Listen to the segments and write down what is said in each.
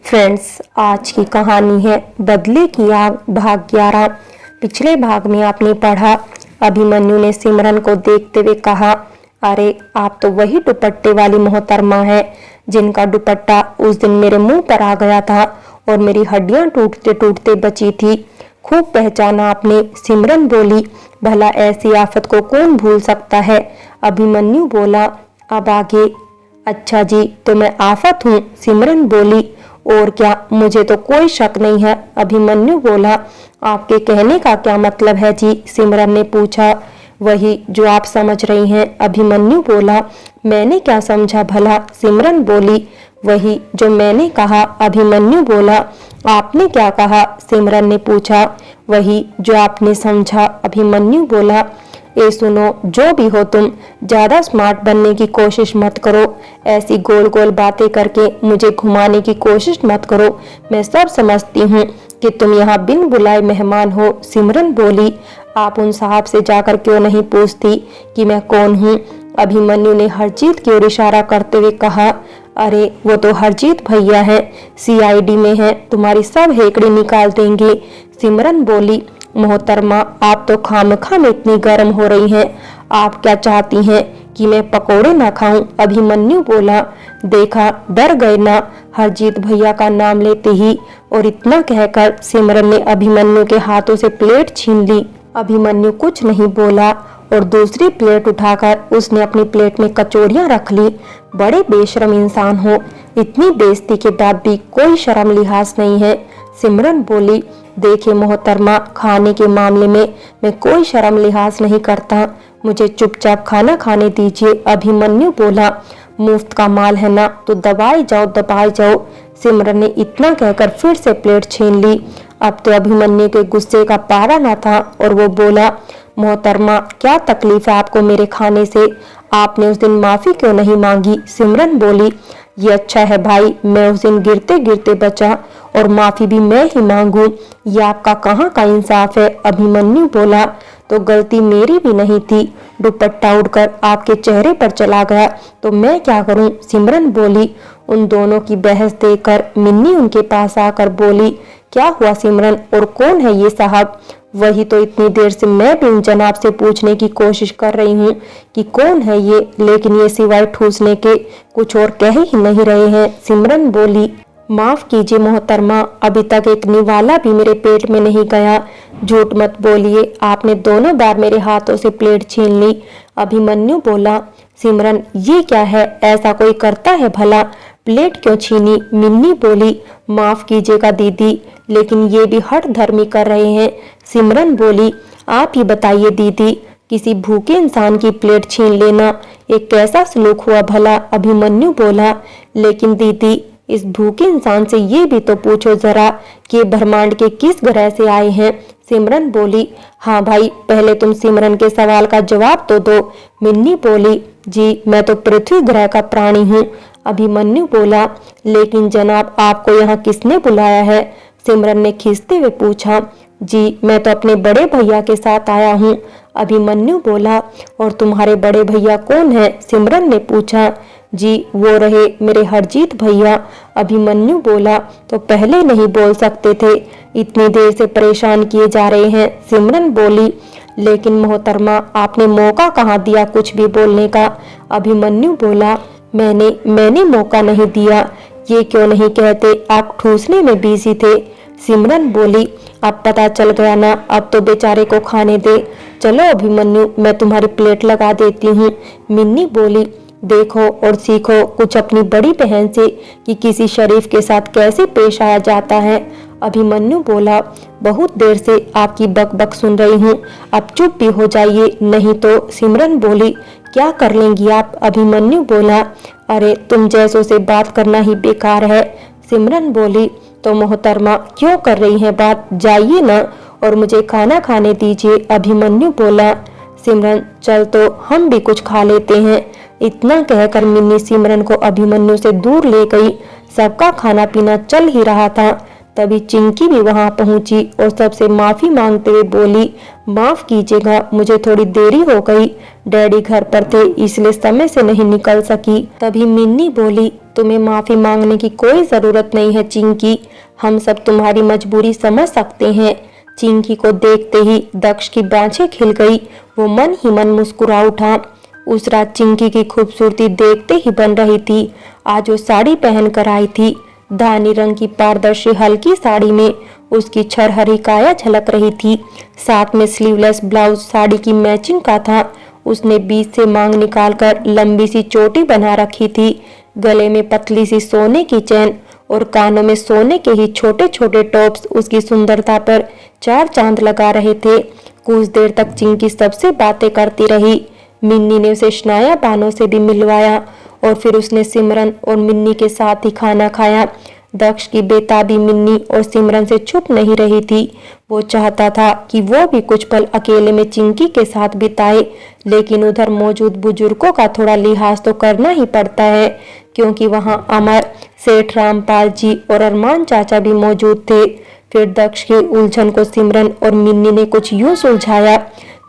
Friends, आज की कहानी है बदले की आग भाग 11। पिछले भाग में आपने पढ़ा, अभिमन्यु ने सिमरन को देखते हुए कहा, अरे आप तो वही दुपट्टे वाली मोहतरमा है जिनका दुपट्टा उस दिन मेरे मुंह पर आ गया था और मेरी हड्डियां टूटते टूटते बची थी। खूब पहचाना आपने, सिमरन बोली। भला ऐसी आफत को कौन भूल सकता है? अभिमन्यु बोला। अब आगे? अच्छा जी, तो मैं आफत हूँ, सिमरन बोली। और क्या? मुझे तो कोई शक नहीं है, अभिमन्यु बोला। आपके कहने का क्या मतलब है जी? सिमरन ने पूछा। वही जो आप समझ रही हैं, अभिमन्यु बोला। मैंने क्या समझा भला? सिमरन बोली। वही जो मैंने कहा, अभिमन्यु बोला। आपने क्या कहा? सिमरन ने पूछा। वही जो आपने समझा, अभिमन्यु बोला। ए सुनो, जो भी हो तुम, ज्यादा स्मार्ट बनने की कोशिश मत करो। ऐसी गोल गोल बातें करके मुझे घुमाने की कोशिश मत करो। मैं सब समझती हूँ कि तुम यहाँ बिन बुलाए मेहमान हो, सिमरन बोली। आप उन साहब से जाकर क्यों नहीं पूछती कि मैं कौन हूँ? अभिमन्यु ने हरजीत की ओर इशारा करते हुए कहा। अरे वो तो हरजीत भैया हैं, सीआईडी में हैं, तुम्हारी सब हेकड़ी निकाल देंगे, सिमरन बोली। मोहतरमा, आप तो खामखा में इतनी गर्म हो रही हैं। आप क्या चाहती हैं कि मैं पकोड़े ना खाऊं? अभिमन्यु बोला। देखा, डर गए ना? हरजीत भैया का नाम लेते ही। और इतना कहकर सिमरन ने अभिमन्यु के हाथों से प्लेट छीन ली। अभिमन्यु कुछ नहीं बोला और दूसरी प्लेट उठाकर उसने अपनी प्लेट में कचौड़ियां रख ली। बड़े बेशरम इंसान हो, इतनी बेइज्जती के बाद भी कोई शर्म लिहाज नहीं है, सिमरन बोली। देखिए मोहतरमा, खाने के मामले में मैं कोई शर्म लिहाज नहीं करता, मुझे चुपचाप खाना खाने दीजिए, अभिमन्यु बोला। मुफ्त का माल है ना, तो दबाए जाओ। सिमरन ने इतना कहकर फिर से प्लेट छीन ली। अब तो अभिमन्यु के गुस्से का पारा न था और वो बोला, मोहतरमा, क्या तकलीफ है आपको मेरे खाने से? आपने उस दिन माफी क्यों नहीं मांगी? सिमरन बोली। ये अच्छा है भाई, मैं उस दिन गिरते गिरते बचा और माफी भी मैं ही मांगू, ये आपका कहाँ का इंसाफ है? अभिमन्यु बोला। तो गलती मेरी भी नहीं थी, दुपट्टा उड़कर आपके चेहरे पर चला गया तो मैं क्या करूं? सिमरन बोली। उन दोनों की बहस देखकर मिन्नी उनके पास आकर बोली, क्या हुआ सिमरन, और कौन है ये साहब? वही तो इतनी देर से मैं भी उन जनाब से पूछने की कोशिश कर रही हूँ कि कौन है ये, लेकिन ये सिवाय ठूसने के कुछ और कह ही नहीं रहे हैं, सिमरन बोली। माफ कीजिए मोहतरमा, अभी तक एक निवाला भी मेरे पेट में नहीं गया। झूठ मत बोलिए, आपने दोनों बार मेरे हाथों से प्लेट छीन ली, अभिमन्यु बोला। सिमरन, ये क्या है? ऐसा कोई करता है भला? प्लेट क्यों छीनी? मिन्नी बोली। माफ कीजिएगा दीदी, लेकिन ये भी हठ धर्मी कर रहे हैं, सिमरन बोली। आप ही बताइए दीदी, किसी भूखे इंसान की प्लेट छीन लेना एक कैसा सलूक हुआ भला? अभिमन्यु बोला। लेकिन दीदी, इस भूखे इंसान से ये भी तो पूछो जरा कि ब्रह्मांड के किस ग्रह से आए हैं, सिमरन बोली। हाँ भाई, पहले तुम सिमरन के सवाल का जवाब तो दो, मिन्नी बोली। जी, मैं तो पृथ्वी ग्रह का प्राणी हूँ, अभिमन्यु बोला। लेकिन जनाब, आपको यहाँ किसने बुलाया है? सिमरन ने खींचते हुए पूछा। जी, मैं तो अपने बड़े भैया के साथ आया हूँ, अभिमन्यु बोला। और तुम्हारे बड़े भैया कौन है? सिमरन ने पूछा। जी, वो रहे मेरे हरजीत भैया, अभिमन्यु बोला। तो पहले नहीं बोल सकते थे? इतनी देर से परेशान किए जा रहे हैं, सिमरन बोली। लेकिन मोहतरमा, आपने मौका कहाँ दिया कुछ भी बोलने का? अभिमन्यु बोला। मैंने मौका नहीं दिया, ये क्यों नहीं कहते आप ठूसने में बिजी थे, सिमरन बोली। अब पता चल गया ना, अब तो बेचारे को खाने दे। चलो अभिमन्यु, मैं तुम्हारी प्लेट लगा देती हूँ, मिन्नी बोली। देखो और सीखो कुछ अपनी बड़ी बहन से कि किसी शरीफ के साथ कैसे पेश आया जाता है, अभिमन्यु बोला। बहुत देर से आपकी बकबक सुन रही हूँ, अब चुप भी हो जाइए नहीं तो, सिमरन बोली। क्या कर लेंगी आप? अभिमन्यु बोला। अरे तुम जैसों से बात करना ही बेकार है, सिमरन बोली। तो मोहतरमा क्यों कर रही हैं बात? जाइए ना और मुझे खाना खाने दीजिए, अभिमन्यु बोला। सिमरन, चल तो हम भी कुछ खा लेते हैं। इतना कहकर मिन्नी सिमरन को अभिमन्यु से दूर ले गई। सबका खाना पीना चल ही रहा था, तभी चिंकी भी वहां पहुंची और सबसे माफी मांगते हुए बोली, माफ कीजिएगा, मुझे थोड़ी देरी हो गई। डैडी घर पर थे इसलिए समय से नहीं निकल सकी। तभी मिन्नी बोली, तुम्हें माफी मांगने की कोई जरूरत नहीं है चिंकी, हम सब तुम्हारी मजबूरी समझ सकते हैं। चिंकी को देखते ही दक्ष की बाँछें खिल गई। वो मन ही मन मुस्कुरा उठा। उस रात चिंकी की खूबसूरती देखते ही बन रही थी। आज वो साड़ी पहन कर आई थी। धानी रंग की पारदर्शी हल्की साड़ी में उसकी छरहरी काया झलक रही थी। साथ में स्लीवलेस ब्लाउज साड़ी की मैचिंग का था। उसने बीच से मांग निकालकर लंबी सी चोटी बना रखी थी। गले में पतली सी सोने की चैन और कानों में सोने के ही छोटे छोटे टॉप्स उसकी सुंदरता पर चार चांद लगा रहे थे। कुछ देर तक चिंकी सबसे बातें करती रही। मिन्नी ने उसे शनाया बानों से भी मिलवाया और फिर उसने सिमरन और मिन्नी के साथ ही खाना खाया। दक्ष की बेताबी मिन्नी और सिमरन से छुप नहीं रही थी। वो चाहता था कि वो भी कुछ पल अकेले में चिंकी के साथ बिताए, लेकिन उधर मौजूद बुजुर्गों का थोड़ा लिहाज तो करना ही पड़ता है, क्योंकि वहां अमर, सेठ रामपाल जी और अरमान चाचा भी मौजूद थे। फिर दक्ष की उलझन को सिमरन और मिन्नी ने कुछ यूं सुलझाया,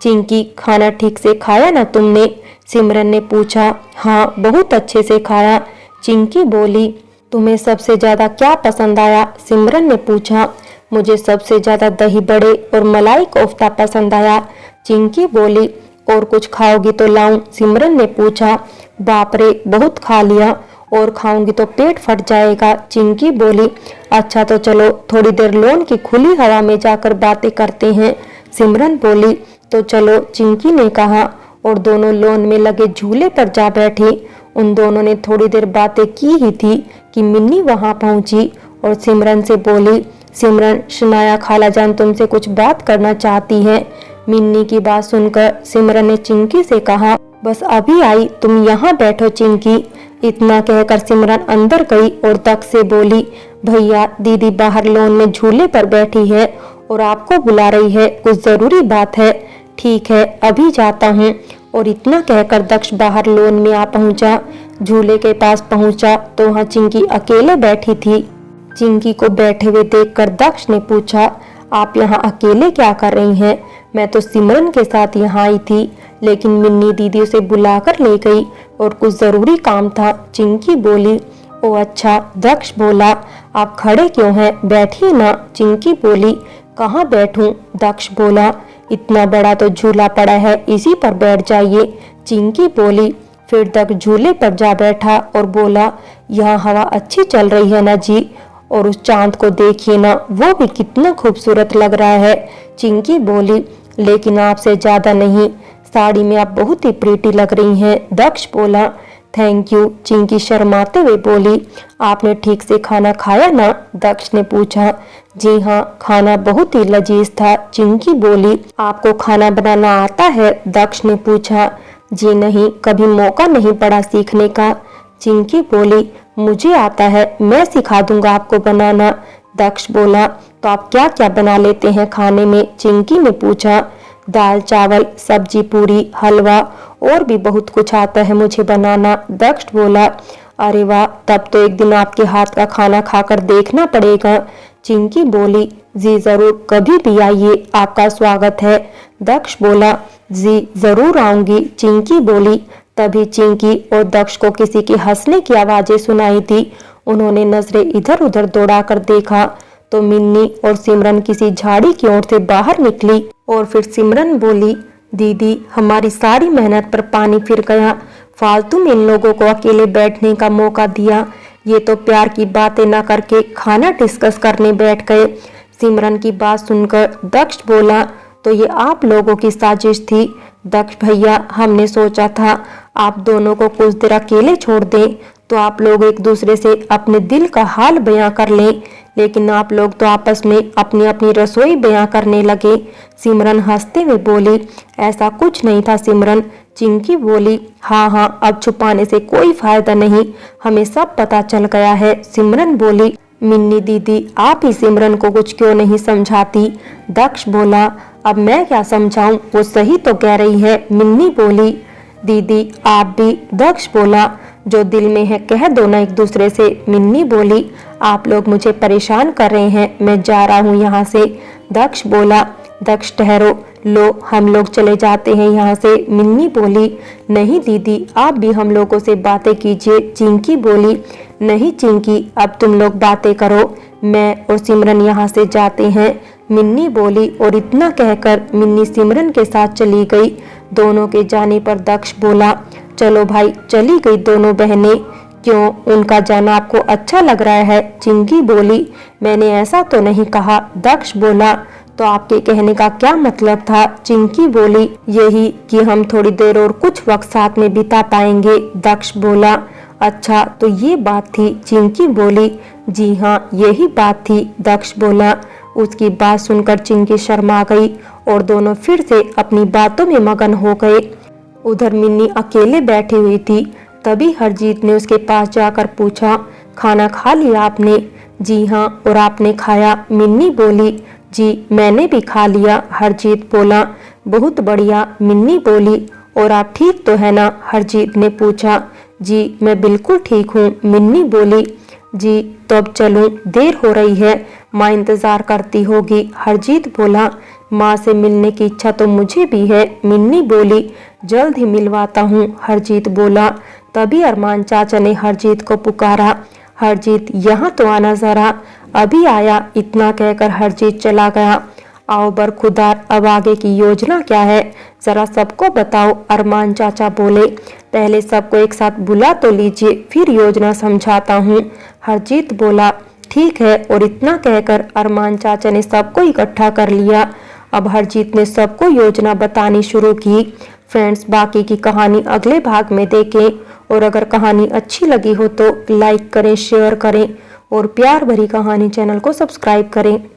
चिंकी, खाना ठीक से खाया ना तुमने? सिमरन ने पूछा। हाँ, बहुत अच्छे से खाया, चिंकी बोली। तुम्हें सबसे ज्यादा क्या पसंद आया? सिमरन ने पूछा। मुझे सबसे ज्यादा दही बड़े और मलाई कोफ्ता पसंद आया, चिंकी बोली। और कुछ खाओगी तो लाऊं? सिमरन ने पूछा। बाप रे, बहुत खा लिया, और खाऊंगी तो पेट फट जाएगा, चिंकी बोली। अच्छा तो चलो थोड़ी देर लॉन की खुली हवा में जाकर बातें करते हैं, सिमरन बोली। तो चलो, चिंकी ने कहा और दोनों लॉन में लगे झूले पर जा बैठी। उन दोनों ने थोड़ी देर बातें की ही थी कि मिन्नी वहां पहुंची और सिमरन से बोली, सिमरन, शनाया खाला जान तुमसे कुछ बात करना चाहती है। मिन्नी की बात सुनकर सिमरन ने चिंकी से कहा, बस अभी आई, तुम यहाँ बैठो चिंकी। इतना कहकर सिमरन अंदर गई और दक्ष से बोली, भैया, दीदी बाहर लॉन में झूले पर बैठी है और आपको बुला रही है, कुछ जरूरी बात है। ठीक है, अभी जाता हूँ। और इतना कहकर दक्ष बाहर लॉन में आ पहुंचा। झूले के पास पहुंचा तो वहाँ चिंकी अकेले बैठी थी। चिंकी को बैठे हुए देखकर दक्ष ने पूछा, आप यहाँ अकेले क्या कर रही हैं? मैं तो सिमरन के साथ यहाँ आई थी, लेकिन मिन्नी दीदी उसे बुलाकर ले गई और कुछ जरूरी काम था, चिंकी बोली। ओ अच्छा, दक्ष बोला। आप खड़े क्यों हैं? बैठिए ना, चिंकी बोली। कहाँ बैठूं? दक्ष बोला। इतना बड़ा तो झूला पड़ा है, इसी पर बैठ जाइए, चिंकी बोली। फिर दक्ष झूले पर जा बैठा और बोला, यहाँ हवा अच्छी चल रही है ना जी, और उस चांद को देखिए ना, वो भी कितना खूबसूरत लग रहा है, चिंकी बोली। लेकिन आपसे ज्यादा नहीं, साड़ी में आप बहुत ही प्रीटी लग रही हैं, दक्ष बोला। थैंक यू, चिंकी शर्माते हुए बोली। आपने ठीक से खाना खाया ना? दक्ष ने पूछा। जी हाँ, खाना बहुत ही लजीज था, चिंकी बोली। आपको खाना बनाना आता है? दक्ष ने पूछा। जी नहीं, कभी मौका नहीं पड़ा सीखने का, चिंकी बोली। मुझे आता है, मैं सिखा दूंगा आपको बनाना, दक्ष बोला। तो आप क्या क्या बना लेते हैं खाने में? चिंकी ने पूछा। दाल चावल, सब्जी पूरी, हलवा और भी बहुत कुछ आता है मुझे बनाना, दक्ष बोला। अरे वाह, तब तो एक दिन आपके हाथ का खाना खाकर देखना पड़ेगा, चिंकी बोली। जी जरूर, कभी भी आइए, आपका स्वागत है, दक्ष बोला। जी जरूर आऊंगी, चिंकी बोली। तभी चिंकी और दक्ष को किसी की हंसने की आवाजें सुनाई थी। उन्होंने नजरें इधर उधर दौड़ाकर देखा तो मिन्नी और सिमरन किसी झाड़ी की ओर से बाहर निकली और फिर सिमरन बोली, दीदी, हमारी सारी मेहनत पर पानी फिर गया, फालतू में इन लोगों को अकेले बैठने का मौका दिया। ये तो प्यार की बातें ना करके खाना डिस्कस करने बैठ गए। सिमरन की बात सुनकर दक्ष बोला, तो ये आप लोगों की साजिश थी? दक्ष भैया, हमने सोचा था आप दोनों को कुछ देर अकेले छोड़ दें तो आप लोग एक दूसरे से अपने दिल का हाल बयां कर लें, लेकिन आप लोग तो आपस में अपनी अपनी रसोई बयां करने लगे, सिमरन हंसते हुए बोली। ऐसा कुछ नहीं था सिमरन, चिंकी बोली। हाँ हाँ, अब छुपाने से कोई फायदा नहीं, हमें सब पता चल गया है, सिमरन बोली। मिन्नी दीदी, आप ही सिमरन को कुछ क्यों नहीं समझाती, दक्ष बोला। अब मैं क्या समझाऊं, वो सही तो कह रही है, मिन्नी बोली। दीदी आप भी, दक्ष बोला। जो दिल में है कह दो ना एक दूसरे से। मिन्नी बोली, आप लोग मुझे परेशान कर रहे हैं, मैं जा रहा हूँ यहाँ से। दक्ष बोला, दक्ष ठहरो, लो हम लोग चले जाते हैं यहाँ से। मिन्नी बोली, नहीं दीदी आप भी हम लोगों से बातें कीजिए। चिंकी बोली, नहीं चिंकी अब तुम लोग बातें करो, मैं और सिमरन यहाँ से जाते हैं। मिन्नी बोली और इतना कहकर मिन्नी सिमरन के साथ चली गई। दोनों के जाने पर दक्ष बोला, चलो भाई। चली गई दोनों बहनें। क्यों, उनका जाना आपको अच्छा लग रहा है? चिंकी बोली, मैंने ऐसा तो नहीं कहा। दक्ष बोला, तो आपके कहने का क्या मतलब था? चिंकी बोली, यही कि हम थोड़ी देर और कुछ वक्त साथ में बिता पाएंगे। दक्ष बोला, अच्छा तो ये बात थी? चिंकी बोली, जी हाँ यही बात थी। दक्ष बोला। उसकी बात सुनकर चिंकी शर्मा गई और दोनों फिर से अपनी बातों में मगन हो गए। उधर मिन्नी अकेले बैठी हुई थी। तभी हरजीत ने उसके पास जाकर पूछा, खाना खा लिया आपने? जी हाँ, और आपने खाया? मिन्नी बोली, जी मैंने भी खा लिया। हरजीत बोला, बहुत बढ़िया। मिन्नी बोली, और आप ठीक तो है ना? हरजीत ने पूछा। जी मैं बिल्कुल ठीक हूँ। मिन्नी बोली, जी तो अब चलूं, देर हो रही है, माँ इंतजार करती होगी। हरजीत बोला, माँ से मिलने की इच्छा तो मुझे भी है। मिन्नी बोली, जल्द ही मिलवाता हूँ। हरजीत बोला। तभी अरमान चाचा ने हरजीत को पुकारा, हरजीत यहाँ तो आना जरा। अभी आया, इतना कहकर हरजीत चला गया। आओ बरखुदार, अब आगे की योजना क्या है, जरा सबको बताओ। अरमान चाचा बोले, पहले सबको एक साथ बुला तो लीजिए, फिर योजना समझाता हूँ। हरजीत बोला, ठीक है। और इतना कहकर अरमान चाचा ने सबको इकट्ठा कर लिया। अब हरजीत ने सबको योजना बतानी शुरू की। फ्रेंड्स, बाकी की कहानी अगले भाग में देखें। और अगर कहानी अच्छी लगी हो तो लाइक करें, शेयर करें और प्यार भरी कहानी चैनल को सब्सक्राइब करें।